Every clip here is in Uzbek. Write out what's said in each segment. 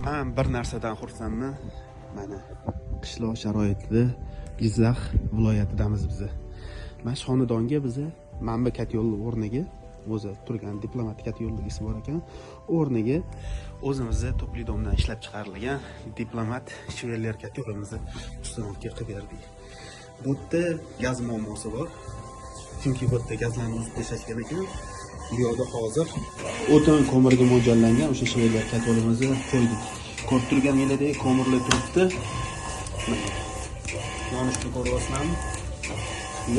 Men bir narsadan xursandman. Mana qishloq sharoitida Jizzax viloyatidamiz biz. Mana shu xonadonga biz manba katyol o'rniga o'zi turgan diplomatik katyolligisi bor ekan. O'rniga o'zimizni topli domdan ishlab chiqarilgan diplomat shveler katyolimizni uстановка qilib berdik. Bu yerda gaz muammosi bor. Chunki bu yerda gazlarni o'zib tashlashgan ekan. Bu yerda hozir o'tin ko'mirga mo'ljallangan o'sha shveler katyolimizni qo'ydik. Ko'rib turgan yerdagi ko'mirlar turibdi. Yonishni ko'ryapsizlarmi?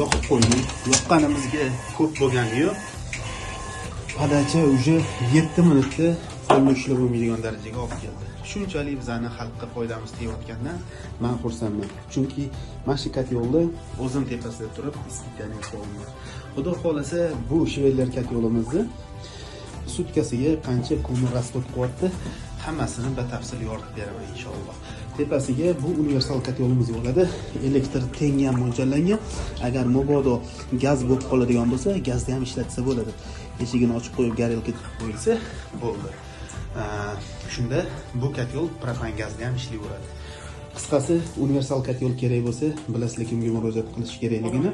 Yoqib qo'ydik. Yoqqanimizga ko'p bo'lgani yo'q. Padacha уже 7 minutda qo'lni ushlab bo'lmaydigan darajaga olib keldi. Shunchalik bizani xalqqa foydamiz tegayotgandan men xursandman. Chunki mana shu katyolni o'zim tepasida turib ispitani qilaman. Xudo xolasa bu shveler katyolimizni sutkasiga qancha ko'mir rasxod qilyapti, hammasini batafsil yoritib beraman inshaalloh. Tepasiga bu universal katyolimiz bo'ladi. Elektr tengi ham mo'ljallangan. Agar mabodo gaz bo'lib qoladigan bo'lsa, gazni ham ishlatsa bo'ladi. Eshigini ochib qo'yib, garelka qo'yilsa bo'ldi. Shunda bu katyol propan gazda ham ishlayveradi. Qisqasi, universal katyol kerak bo'lsa, bilasizlar kimga murojaat qilish kerakligini,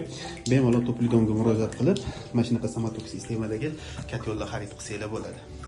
bemalol To'plidomga murojaat qilib, mana shunaqa samotok sistemadagi katyollar xarid qilsanglar bo'ladi.